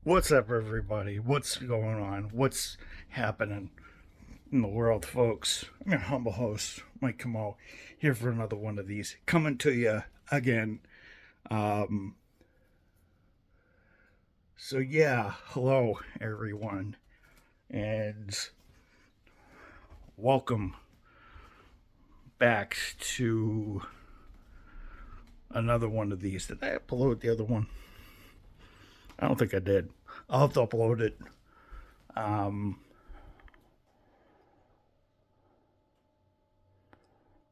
What's up, everybody? What's going on? What's happening in the world, folks? I'm your humble host, Mike Camo, here for another one of these. Coming to you again. Um, hello, everyone, and welcome back to another one of these. Did I upload the other one? I don't think I did. I'll have to upload it. Um,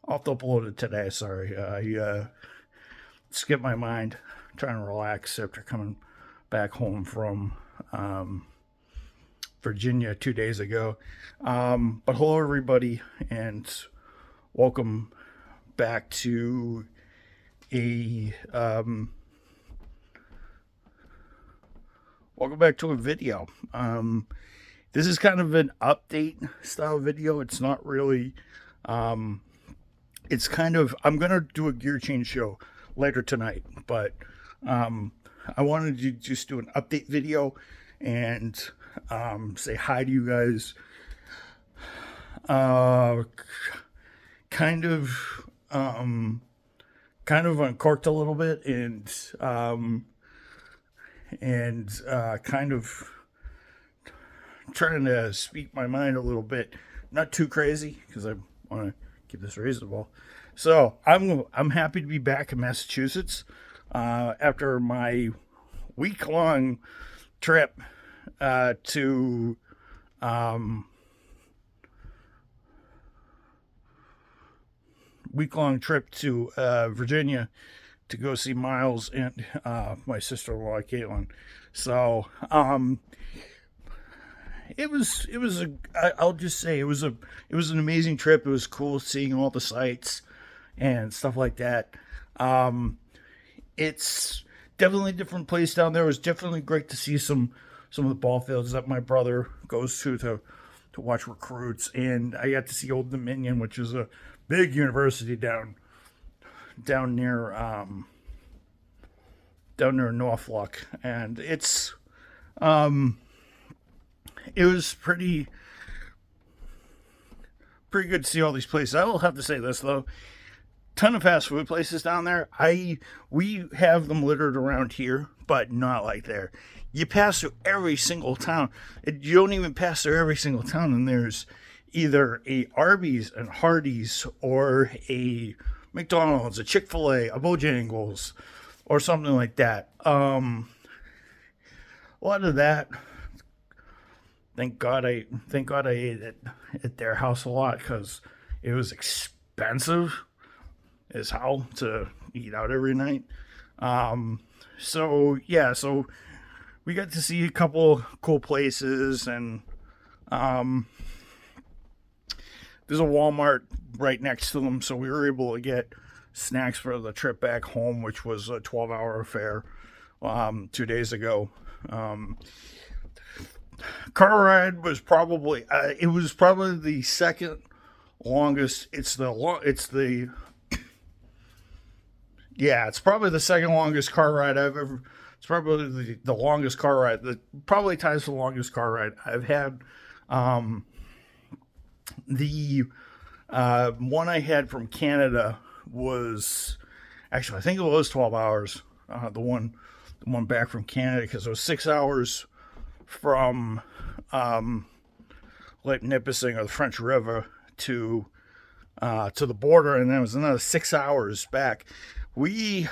I'll have to upload it today. Sorry, I skipped my mind. I'm trying to relax after coming back home from Virginia 2 days ago. But hello, everybody, and welcome back to a video. This is kind of an update style video. It's not really. It's kind of. I'm gonna do a gear change show later tonight, but I wanted to just do an update video and say hi to you guys. Uh, kind of, kind of uncorked a little bit and kind of trying to speak my mind a little bit, not too crazy because I want to keep this reasonable. So I'm happy to be back in Massachusetts after my week long trip to Virginia to go see Miles and my sister-in-law Caitlin. So I'll just say it was an amazing trip. It was cool seeing all the sights and stuff like that. It's definitely a different place down there. It was definitely great to see some of the ball fields that my brother goes to watch recruits, and I got to see Old Dominion, which is a big university down near Norfolk, and it was pretty good to see all these places. I will have to say this though, ton of fast food places down there. We have them littered around here, but not like there. You pass through every single town. You don't even pass through every single town, and there's either a Arby's and Hardee's or a McDonald's, a Chick-fil-A, a Bojangles, or something like that. A lot of that. Thank God I ate it at their house a lot because it was expensive as hell to eat out every night. So we got to see a couple cool places, and there's a Walmart right next to them, so we were able to get snacks for the trip back home, which was a 12-hour affair 2 days ago. Car ride was probably the second longest. It's probably the second longest car ride I've ever. It's probably the longest car ride. That probably ties the longest car ride I've had. The one I had from Canada was actually, I think it was 12 hours. The one back from Canada, because it was 6 hours from Lake Nipissing or the French River to the border, and then it was another 6 hours back. We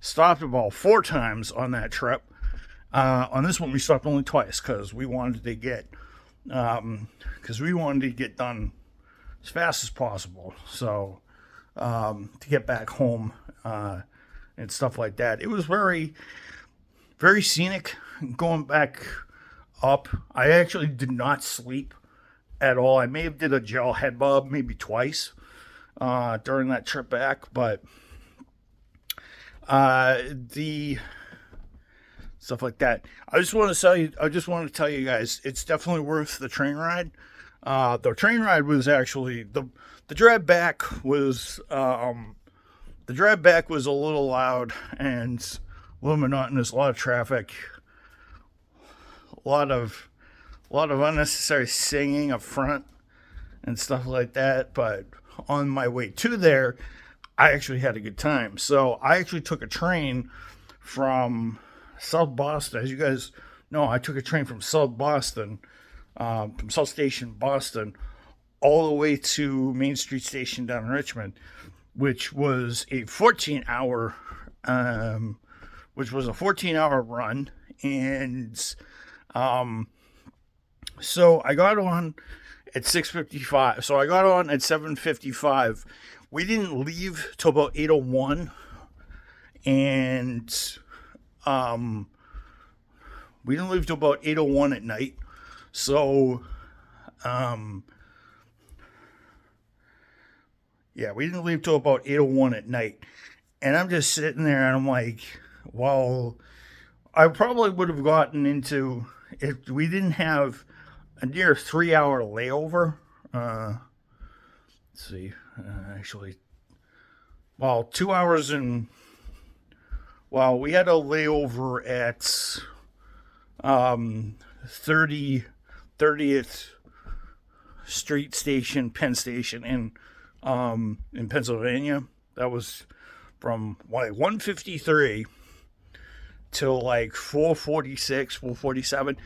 stopped about 4 times on that trip. On this one, we stopped only twice because we wanted to get done as fast as possible. So to get back home and stuff like that, it was very very scenic going back up. I actually did not sleep at all. I may have did a gel head bob maybe twice during that trip back, but the stuff like that. I just want to tell you guys, it's definitely worth the train ride. The train ride was actually the drive back was a little loud and a little monotonous, a lot of traffic. a lot of unnecessary singing up front and stuff like that. But on my way to there, I actually had a good time. So I actually took a train from South Boston. As you guys know, I took a train from South Boston, from South Station, Boston, all the way to Main Street Station down in Richmond, which was a 14-hour, run. And so I got on at 6:55. So I got on at 7:55. We didn't leave till about 8:01, and we didn't leave till about 8:01 at night. So yeah, we didn't leave till about 8:01 at night. And I'm just sitting there and I'm like, well, I probably would have gotten into, if we didn't have a near 3-hour layover. Let's see, actually, well, 2 hours and, well, we had a layover at 30th Street Station, Penn Station in Pennsylvania. That was from like 1:53 till like 4:46, 4:47.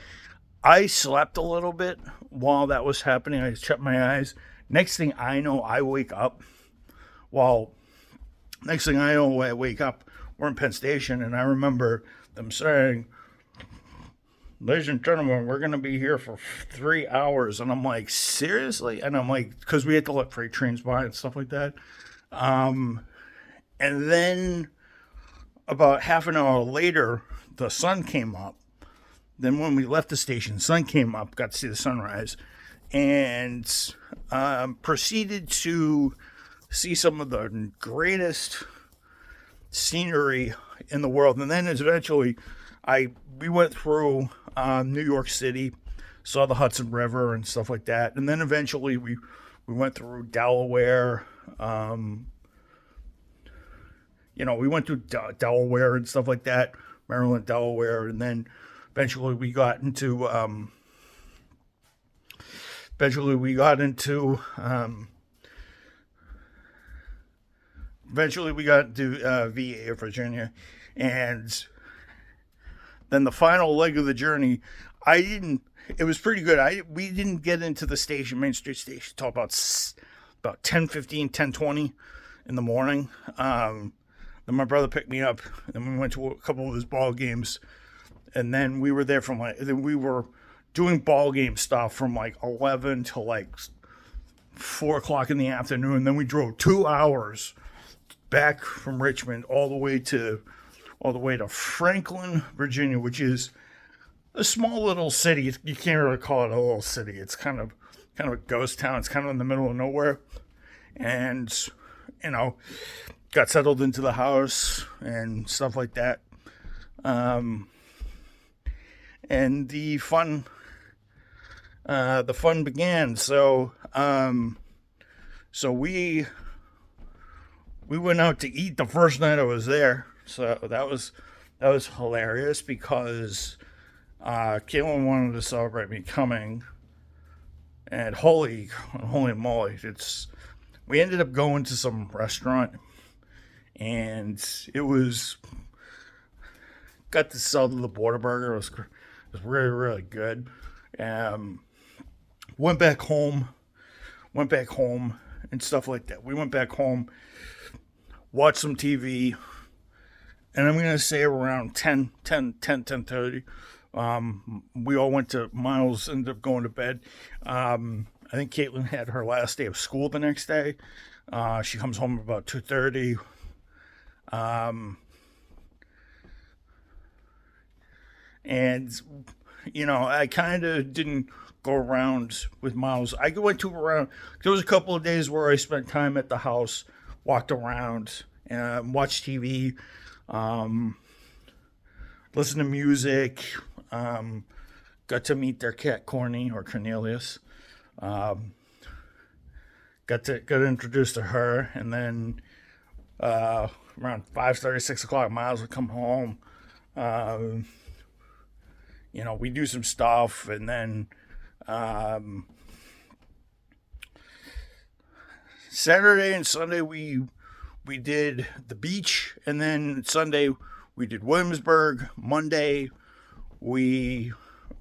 I slept a little bit while that was happening. I shut my eyes. Next thing I know, I wake up. Well, next thing I know, I wake up. We're in Penn Station, and I remember them saying, "Ladies and gentlemen, we're going to be here for 3 hours." And I'm like, seriously? And I'm like, because we had to let freight trains by and stuff like that. And then about half an hour later, the sun came up. Then when we left the station, the sun came up, got to see the sunrise, and proceeded to see some of the greatest scenery in the world. And then eventually we went through New York City, saw the Hudson River and stuff like that. And then eventually we went through Delaware. We went through Delaware and stuff like that, Maryland, Delaware. And then eventually we got into VA, Virginia. And then the final leg of the journey, it was pretty good. We didn't get into the station, Main Street Station, until about 10:15, 10:20 in the morning. Then my brother picked me up, and we went to a couple of his ball games. And then we were there we were doing ball game stuff from like 11 till like 4 o'clock in the afternoon. Then we drove 2 hours back from Richmond all the way to Franklin, Virginia, which is a small little city. You can't really call it a little city. It's kind of a ghost town. It's kind of in the middle of nowhere. And, got settled into the house and stuff like that. And the fun began. So we went out to eat the first night I was there. So that was hilarious because Caitlin wanted to celebrate me coming, and holy moly, we ended up going to some restaurant, and it was got to sell the Border Burger. It was really, really good. Went back home and stuff like that. We went back home, watched some TV, and I'm going to say around 10:30, we all went to, Miles ended up going to bed. I think Caitlin had her last day of school the next day. She comes home about 2:30. And, I kind of didn't go around with Miles. I went there was a couple of days where I spent time at the house, walked around, and watched TV, listened to music, got to meet their cat, Cornelius. Got introduced to her, and then around 5:30, 6 o'clock, Miles would come home. we do some stuff, and then Saturday and Sunday we did the beach, and then Sunday we did Williamsburg. Monday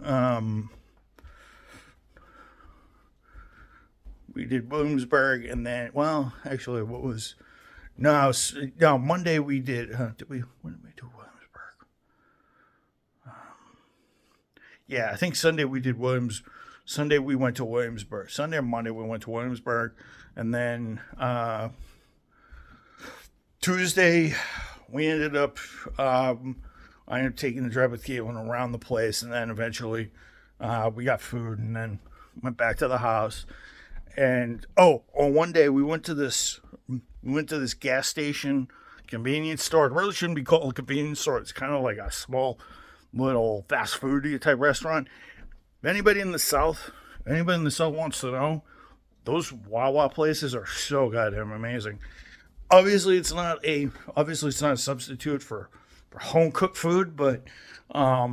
um, we did Williamsburg, and then, well, actually, what was no, no, Monday we did. When did we do Williamsburg? Yeah, I think Sunday we did Williams. Sunday we went to Williamsburg. Sunday or Monday we went to Williamsburg, and then Tuesday we ended up. I ended up taking the drive with Caitlin around the place, and then eventually we got food, and then went back to the house. And on one day we went to this gas station convenience store. It really shouldn't be called a convenience store. It's kind of like a small little fast food type restaurant. If anybody in the South wants to know, those Wawa places are so goddamn amazing. Obviously it's not a substitute for home cooked food, but I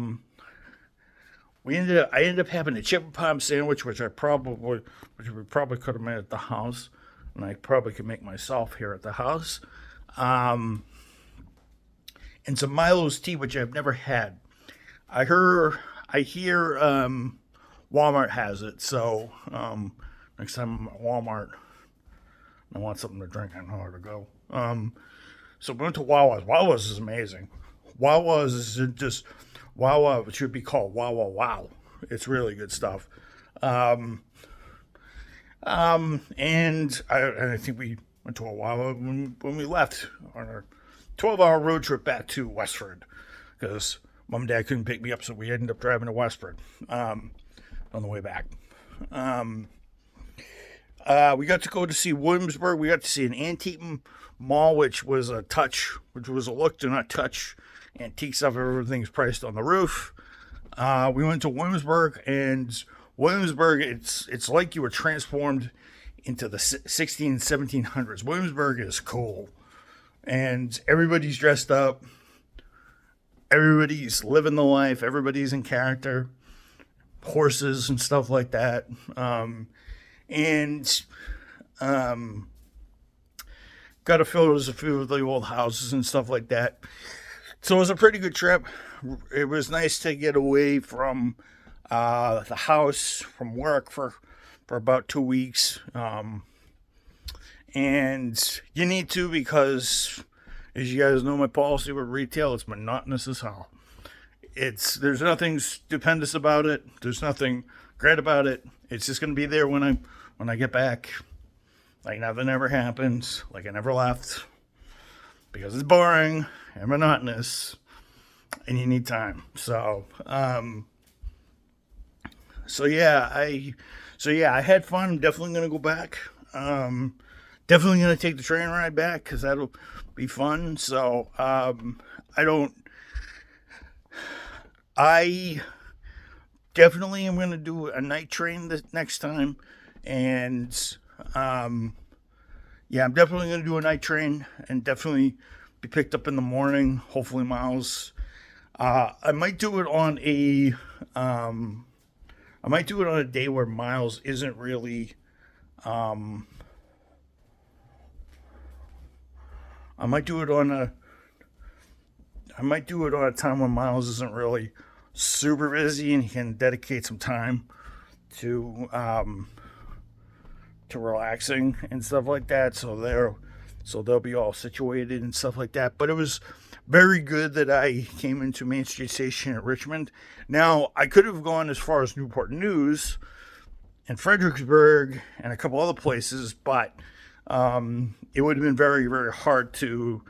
ended up having a chip and palm sandwich, which we probably could have made at the house, and I probably could make myself here at the house. And some Milo's tea, which I've never had. I hear Walmart has it, so next time I'm at Walmart, I want something to drink, I know where to go. So we went to Wawa's. Wawa's is amazing. Wawa's is just Wawa. It should be called Wawa Wow. It's really good stuff. And I think we went to a Wawa when we left on our 12-hour road trip back to Westford, because Mom and Dad couldn't pick me up, so we ended up driving to Westford on the way back. We got to go to see Williamsburg. We got to see an antique mall, which was a look to not touch antique stuff. Everything's priced on the roof. We went to Williamsburg, and Williamsburg, it's like you were transformed into the 16 and 1700s. Williamsburg is cool, and everybody's dressed up. Everybody's living the life. Everybody's in character. Horses and stuff like that. Got to photos of a few of the old houses and stuff like that. So it was a pretty good trip. It was nice to get away from the house, from work for about 2 weeks. And you need to, because, as you guys know, my policy with retail, it's monotonous as hell. There's nothing stupendous about it. There's nothing great about it. It's just going to be there when I get back. Like nothing ever happens. Like I never left. Because it's boring and monotonous. And you need time. So yeah, I had fun. I'm definitely going to go back. Definitely going to take the train ride back, because that'll be fun. So, I definitely am going to do a night train this next time. And, yeah, I'm definitely going to do a night train and definitely be picked up in the morning. Hopefully Miles, I might do it on a day where Miles isn't really, I might do it on a time when Miles isn't really super busy and he can dedicate some time to relaxing and stuff like that. So they'll be all situated and stuff like that. But it was very good that I came into Main Street Station at Richmond. Now, I could have gone as far as Newport News and Fredericksburg and a couple other places, but it would have been very, very hard to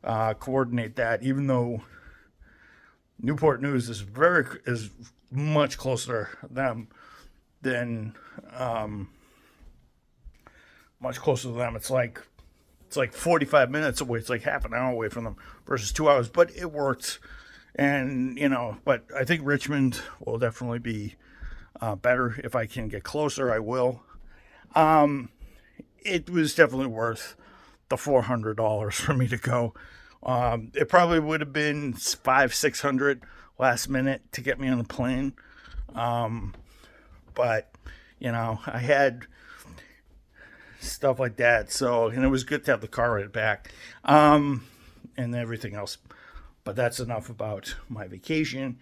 coordinate that, even though Newport News is much closer than much closer to them. It's like 45 minutes away. It's like half an hour away from them versus 2 hours, but it worked. And, but I think Richmond will definitely be better. If I can get closer, I will. It was definitely worth the $400 for me to go. It probably would have been $500-600 last minute to get me on the plane. But, I had stuff like that. So, and it was good to have the car ride back, and everything else. But that's enough about my vacation.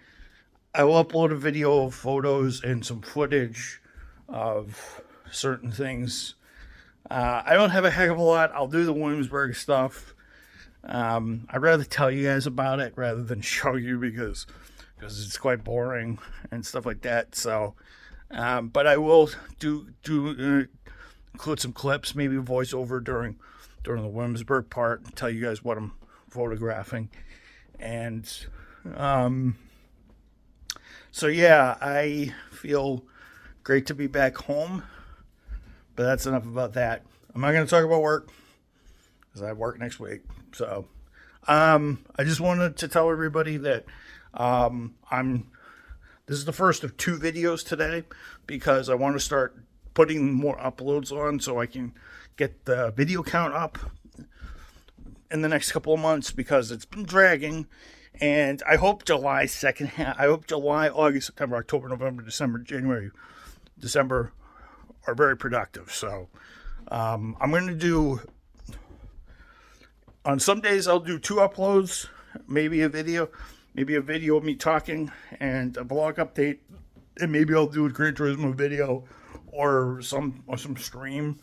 I will upload a video of photos and some footage of certain things. I don't have a heck of a lot. I'll do the Williamsburg stuff. I'd rather tell you guys about it rather than show you because it's quite boring and stuff like that. So, but I will include some clips, maybe a voiceover during the Williamsburg part, and tell you guys what I'm photographing. And so yeah, I feel great to be back home. But that's enough about that. I'm not going to talk about work because I have work next week. So I just wanted to tell everybody that this is the first of 2 videos today because I want to start putting more uploads on so I can get the video count up in the next couple of months because it's been dragging. And I hope July, August, September, October, November, December, January, December are very productive. So I'm going to do, on some days I'll do 2 uploads, maybe a video of me talking and a vlog update, and maybe I'll do a Gran Turismo video or some stream,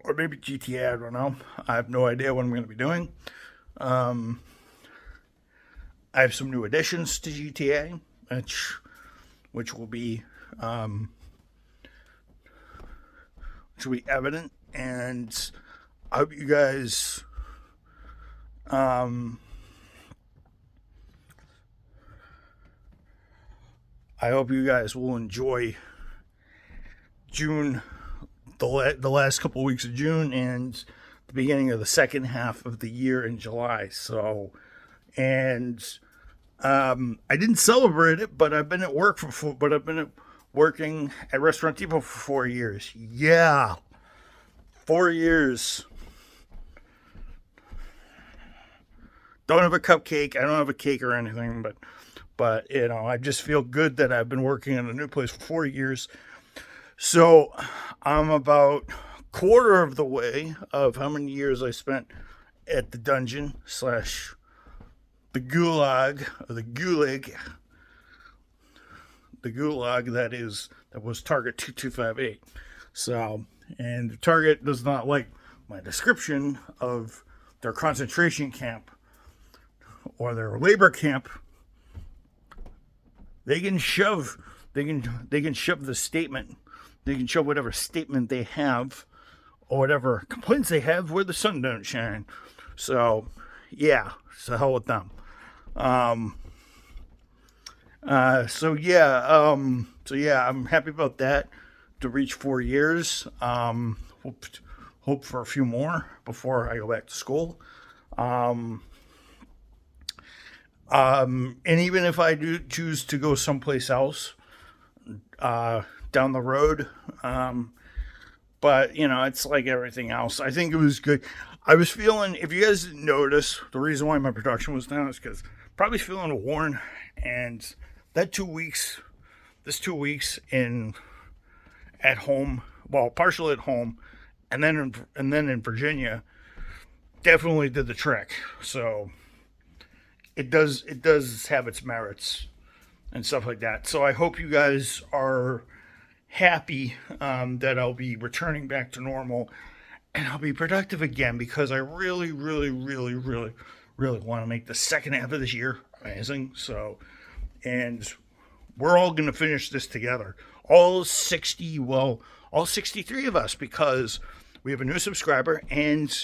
or maybe GTA, I don't know. I have no idea what I'm going to be doing. I have some new additions to GTA, which will be evident, and I hope you guys will enjoy June, the last couple of weeks of June, and the beginning of the second half of the year in July. So, and I didn't celebrate it, but I've been working at Restaurant Depot for 4 years. Yeah, 4 years. Don't have a cupcake. I don't have a cake or anything, but I just feel good that I've been working in a new place for 4 years. So I'm about quarter of the way of how many years I spent at the dungeon / the gulag, or the gulag that was Target 2258. So, and the Target does not like my description of their concentration camp or their labor camp. They can shove the statement. They can shove whatever statement they have or whatever complaints they have where the sun don't shine. So, yeah, so hell with them. I'm happy about that, to reach 4 years. Hope for a few more before I go back to school. And even if I do choose to go someplace else, down the road, but it's like everything else. I think it was good. I was feeling, if you guys didn't notice, the reason why my production was down is because probably feeling worn, and this 2 weeks at home, well, partially at home, and then in Virginia, definitely did the trick. So it does have its merits and stuff like that. So I hope you guys are happy that I'll be returning back to normal and I'll be productive again, because I really, really, really, really, really want to make the second half of this year amazing. So, and we're all going to finish this together. All 63 of us, because we have a new subscriber, and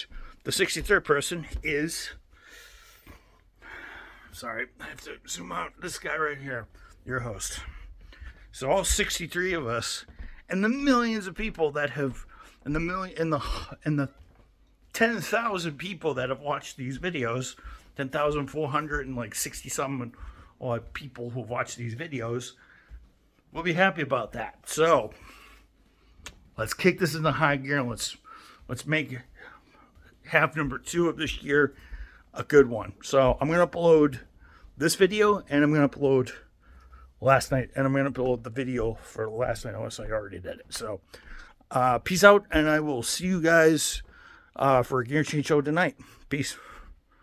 the 63rd person is, sorry, I have to zoom out, this guy right here, your host. So all 63 of us, and the millions of people that have, and the 10,000 people that have watched these videos, 10,460 something people who watch these videos, we'll be happy about that. So let's kick this into high gear, and let's make half number 2 of this year a good one. So I'm going to upload this video, and I'm going to upload last night, and I'm going to upload the video for last night unless I already did it. So, peace out, and I will see you guys for a Gear Change show tonight. Peace.